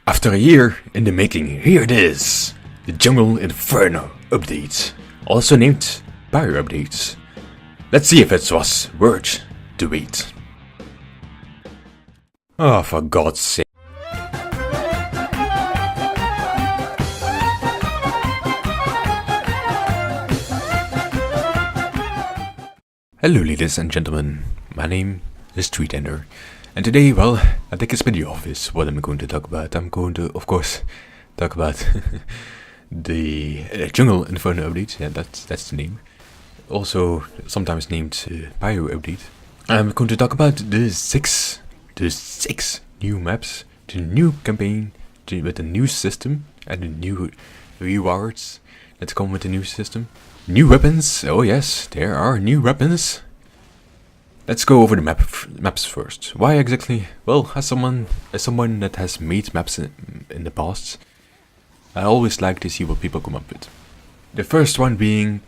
After a year in the making, here it is! The Jungle Inferno update, also named Pyro Update. Let's see if it was worth the wait. Oh, for God's sake. Hello ladies and gentlemen, my name is Tweetender, and today, well, I think it's pretty obvious what I'm going to talk about. I'm going to, of course, talk about the Jungle Inferno update. Yeah, that's the name. Also, sometimes named Pyro update. I'm going to talk about the six new maps, the new campaign with the new system and the new rewards that come with the new system. New weapons. Oh yes, there are new weapons. Let's go over the maps first. Why exactly? Well, as someone that has made maps in the past, I always like to see what people come up with. The first one being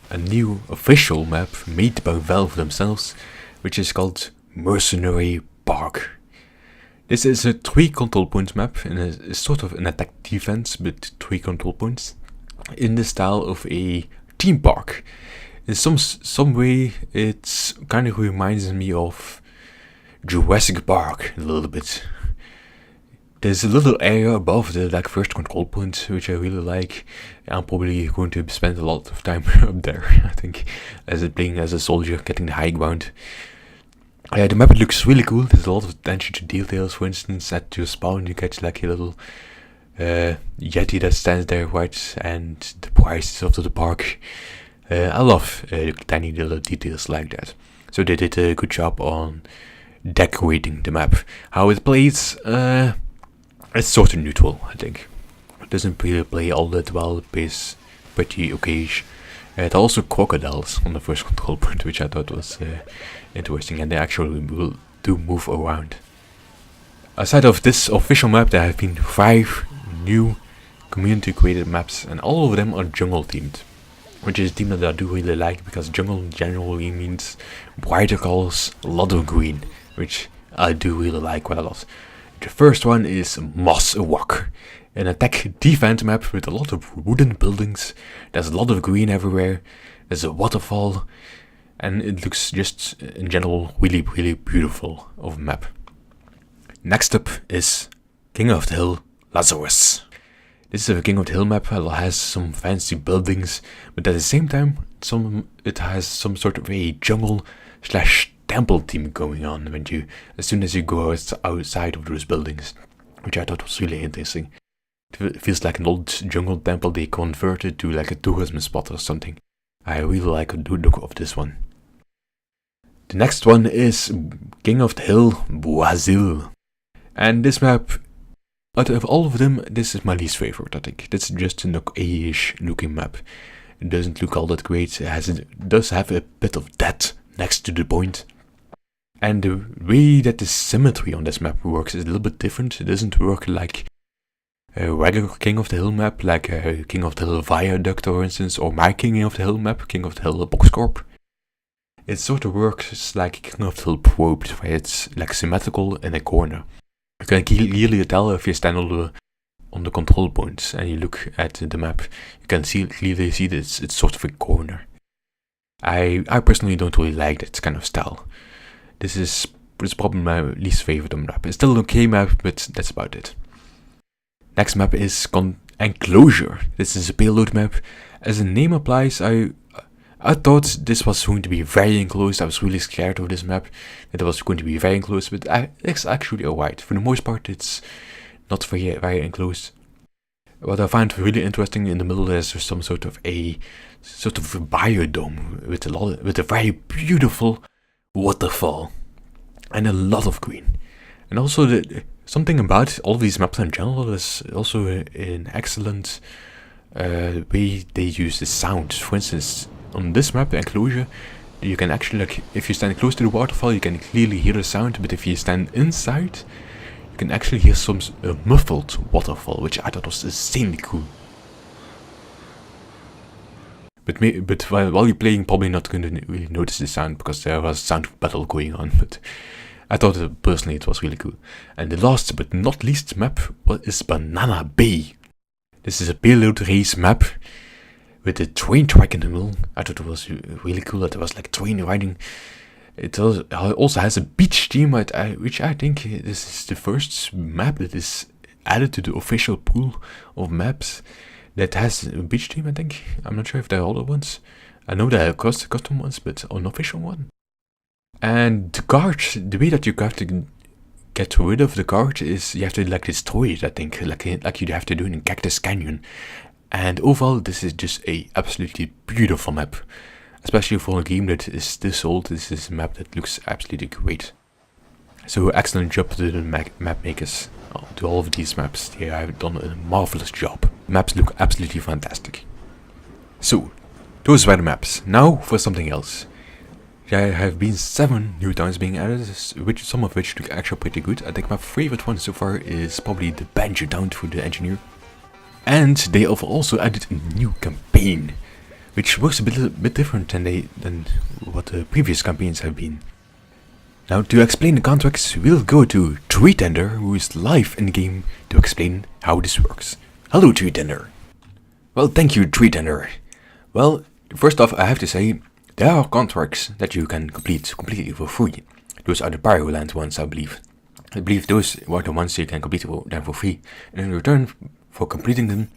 a new official map made by Valve themselves, which is called Mercenary Park. This is a 3 control point map and is sort of an attack defense with 3 control points in the style of a theme park. In some way, it kind of reminds me of Jurassic Park a little bit. There's a little area above the first control point which I really like. I'm probably going to spend a lot of time up there, I think, playing as a soldier, getting the high ground. The map looks really cool. There's a lot of attention to details. For instance, at your spawn you get like a little Yeti that stands there, right, and the prices of the park. I love tiny little details like that. So they did a good job on decorating the map. How it plays, it's sort of neutral, I think. It doesn't really play all that well. It plays pretty okay. It also crocodiles on the first control point, which I thought was interesting, and they actually do move around. Aside of this official map, there have been 5 new community created maps, and all of them are jungle themed, which is a theme that I do really like, because jungle generally means brighter colors, a lot of green, which I do really like quite a lot. The first one is Moss Walk, an attack defense map with a lot of wooden buildings. There's a lot of green everywhere, there's a waterfall, and it looks just in general really beautiful of a map. Next up is King of the Hill Lazarus. This is a King of the Hill map. It has some fancy buildings, but at the same time, it has some sort of a jungle/temple theme going on as soon as you go outside of those buildings, which I thought was really interesting. It feels like an old jungle temple they converted to like a tourism spot or something. I really like the look of this one. The next one is King of the Hill Brazil, and this map, out of all of them, this is my least favorite, I think. It's just an okay-ish looking map. It doesn't look all that great. It does have a bit of depth next to the point. And the way that the symmetry on this map works is a little bit different. It doesn't work like a regular King of the Hill map, like a King of the Hill Viaduct, for instance, or my King of the Hill map, King of the Hill Box Corp. It sort of works like King of the Hill Probed, where it's like symmetrical in a corner. You can clearly tell if you stand on the control points and you look at the map. You can clearly see that it's sort of a corner. I personally don't really like that kind of style. This is probably my least favorite map. It's still an okay map, but that's about it. Next map is Enclosure. This is a payload map. As the name applies, I thought this was going to be very enclosed. I was really scared of this map, that it was going to be very enclosed, but it's actually alright. For the most part, it's not very enclosed. What I find really interesting, in the middle there's some sort of a biodome with a very beautiful waterfall and a lot of green. And also something about all these maps in general is also an excellent way they use the sound. For instance, on this map, Enclosure, you can actually, if you stand close to the waterfall, you can clearly hear the sound, but if you stand inside, you can actually hear some muffled waterfall, which I thought was insanely cool. But while you're playing, probably not going to really notice the sound, because there was a sound battle going on, but I thought personally it was really cool. And the last but not least map is Banana Bay. This is a payload race map with a train track in the middle. I thought it was really cool that it was like train riding. It also has a beach theme, which I think this is the first map that is added to the official pool of maps that has a beach theme, I think. I'm not sure if there are other ones. I know there are custom ones, but unofficial one. And the card, the way that you have to get rid of the card is you have to like destroy it, I think, like you have to do in Cactus Canyon. And overall, this is just a absolutely beautiful map. Especially for a game that is this old, this is a map that looks absolutely great. So excellent job to the map makers. To all of these maps, they have done a marvelous job. Maps look absolutely fantastic. So, those were the maps. Now for something else. There have been 7 new towns being added, some of which look actually pretty good. I think my favorite one so far is probably the Banjo town for the engineer. And they have also added a new campaign, which works a bit different than what the previous campaigns have been. Now, to explain the contracts, we'll go to Treetender, who is live in the game, to explain how this works. Hello, Treetender. Well, thank you, Treetender. Well, first off, I have to say, there are contracts that you can complete completely for free. Those are the Pyroland ones, I believe. I believe those are the ones you can complete them for free. And in return for completing them,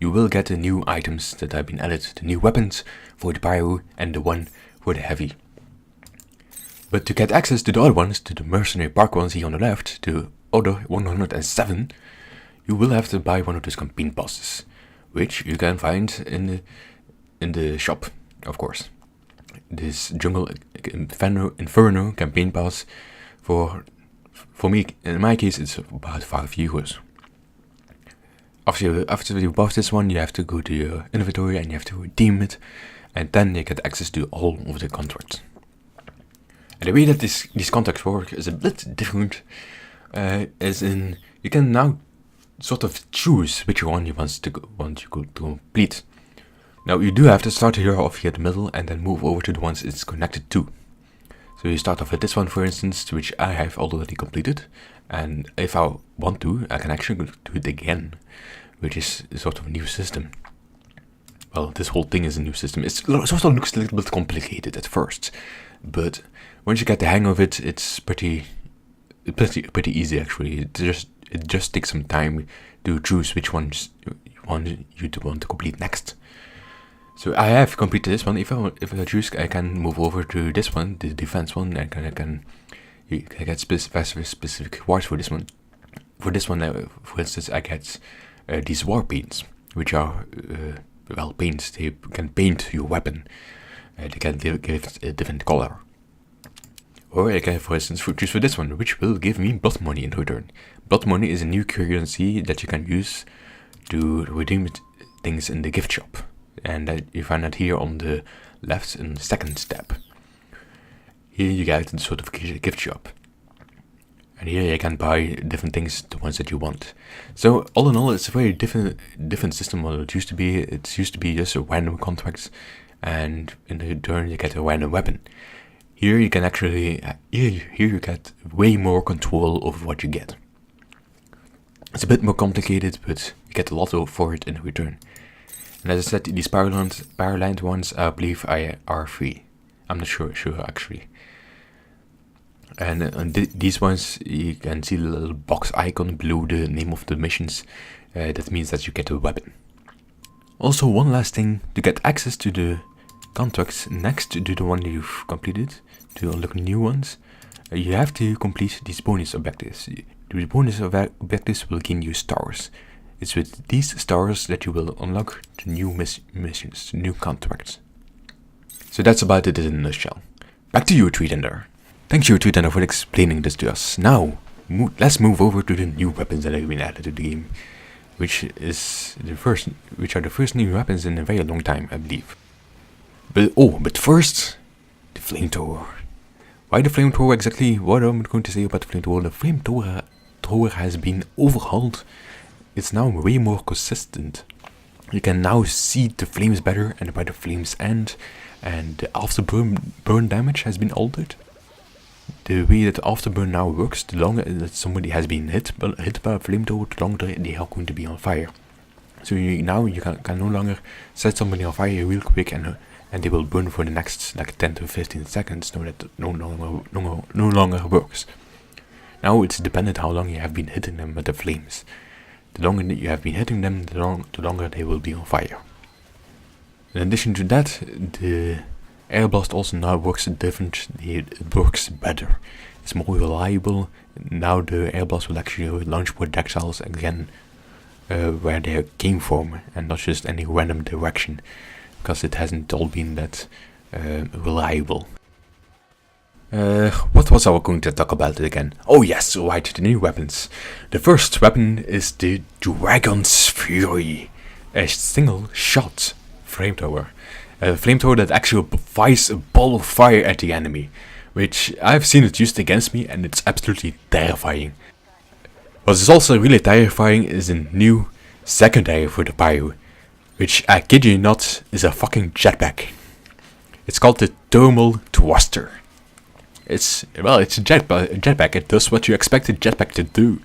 you will get the new items that have been added, the new weapons for the Pyro and the one for the Heavy. But to get access to the other ones, to the Mercenary Park ones here on the left, to other 107, you will have to buy one of those campaign passes, which you can find in the shop, of course. This Jungle Inferno campaign pass, for me, in my case, it's about €5. After you buy this one, you have to go to your inventory and you have to redeem it, and then you get access to all of the contracts. And the way that these contracts work is a bit different, as in you can now sort of choose which one you want to complete. Now you do have to start here off here at the middle and then move over to the ones it's connected to. So you start off with this one, for instance, which I have already completed, and if I want to, I can actually do it again, which is a sort of a new system. Well, this whole thing is a new system. It sort of looks a little bit complicated at first, but once you get the hang of it, it's pretty easy actually. It just takes some time to choose which ones you want to complete next. So I have completed this one. If I choose, I can move over to this one, the defense one, and I can get specific rewards for this one. For this one, for instance, I get these war paints, which are paints. They can paint your weapon. They can give it a different color. Or I can, for instance, choose for this one, which will give me blood money in return. Blood money is a new currency that you can use to redeem things in the gift shop. And you find that here on the left in the second step. Here you get the sort of gift shop. And here you can buy different things, the ones that you want. So all in all, it's a very different system than it used to be. It used to be just a random contracts, and in return you get a random weapon. Here you can actually, here you get way more control over what you get. It's a bit more complicated, but you get a lot for it in return. And as I said, these Pyroland ones, I believe are free. I'm not sure actually. And these ones, you can see the little box icon below the name of the missions. That means that you get a weapon. Also, one last thing, to get access to the contracts next to the one you've completed, to unlock new ones, you have to complete these bonus objectives. The bonus objectives will gain you stars. It's with these stars that you will unlock the new missions, the new contracts. So that's about it in a nutshell. Back to you, Treetender. Thank you, Treetender, for explaining this to us. Now, let's move over to the new weapons that have been added to the game, which are the first new weapons in a very long time, I believe. But first, the flamethrower. Why the flamethrower exactly? What am I going to say about the flamethrower? The flamethrower has been overhauled. It's now way more consistent. You can now see the flames better and where the flames end, and the afterburn damage has been altered. the way that Afterburn now works, the longer that somebody has been hit by a flamethrower, the longer they are going to be on fire. So now you can no longer set somebody on fire real quick and they will burn for the next like 10 to 15 seconds. No, that no longer works. Now it's dependent how long you have been hitting them with the flames. The longer that you have been hitting them, the longer they will be on fire. In addition to that, the air blast also now works differently. It works better. It's more reliable. Now the air blast will actually launch projectiles again where they came from, and not just any random direction, because it hasn't all been that reliable. What was I going to talk about again? Oh yes, right, the new weapons. The first weapon is the Dragon's Fury, a single shot flamethrower. A flamethrower that actually fires a ball of fire at the enemy, which I've seen it used against me, and it's absolutely terrifying. What is also really terrifying is a new secondary for the pyro, which, I kid you not, is a fucking jetpack. It's called the Thermal Thruster. It's a jetpack. It does what you expect a jetpack to do.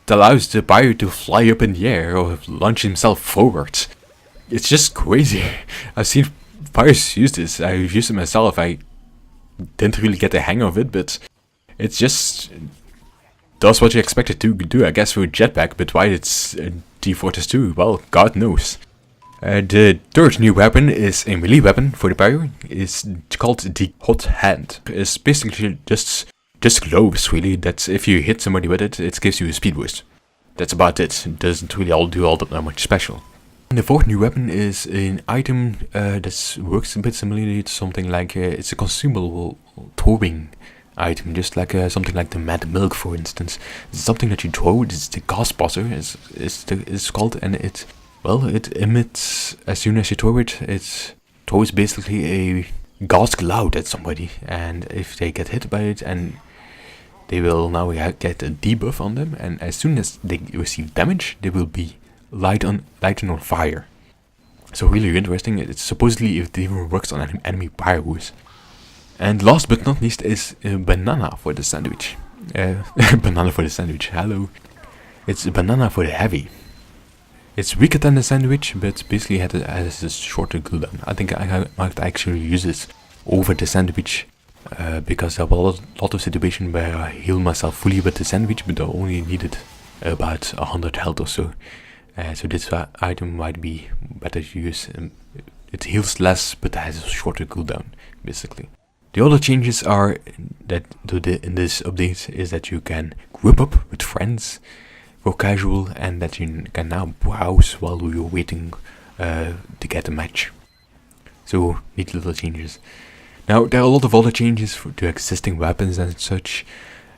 It allows the pyro to fly up in the air or launch himself forward. It's just crazy. I've seen pyros use this. I've used it myself. I didn't really get the hang of it, but it's just does what you expect it to do, I guess, for a jetpack, but why it's T-Fortress 2, well, God knows. The third new weapon is a melee weapon for the pyro. It's called the Hot Hand. It's basically just globes, really, that if you hit somebody with it, it gives you a speed boost. That's about it. It doesn't really do all that much special. And the fourth new weapon is an item that works a bit similarly to something like, it's a consumable throwing item, just like something like the Mad Milk, for instance. It's something that you throw. It's the gas buzzer, it's called, and it emits, as soon as you throw it, it throws basically a gas cloud at somebody, and if they get hit by it, and they will now get a debuff on them, and as soon as they receive damage, they will be lighting on fire. So really interesting. It's supposedly it even works on enemy pyros. And last but not least is a banana for the sandwich. Banana for the sandwich, hello. It's a banana for the heavy. It's weaker than the sandwich, but basically has a shorter cooldown. I think I might actually use this over the sandwich, because there were a lot of situations where I healed myself fully with the sandwich, but I only needed about 100 health or so. So this item might be better to use. It heals less, but has a shorter cooldown, basically. The other changes are that in this update is that you can group up with friends for casual, and that you can now browse while you're waiting to get a match. So neat little changes. Now there are a lot of other changes to existing weapons and such,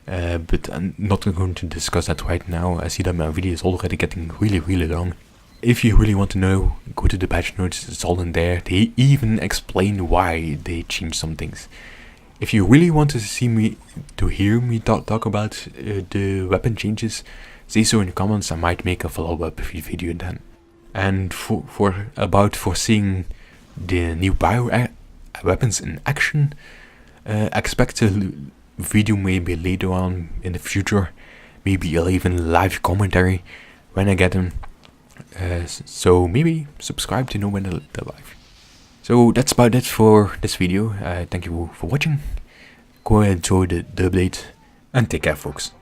but I'm not going to discuss that right now. I see that my video is already getting really long. If you really want to know, go to the patch notes, it's all in there. They even explain why they changed some things. If you really want to hear me talk about the weapon changes, say so in the comments. I might make a follow-up video then. And for seeing the new pyro weapons in action, expect a video maybe later on in the future, maybe I'll even live commentary when I get them. So maybe subscribe to know when they're live. So that's about it for this video. Thank you for watching. Go ahead and enjoy the update, and take care, folks.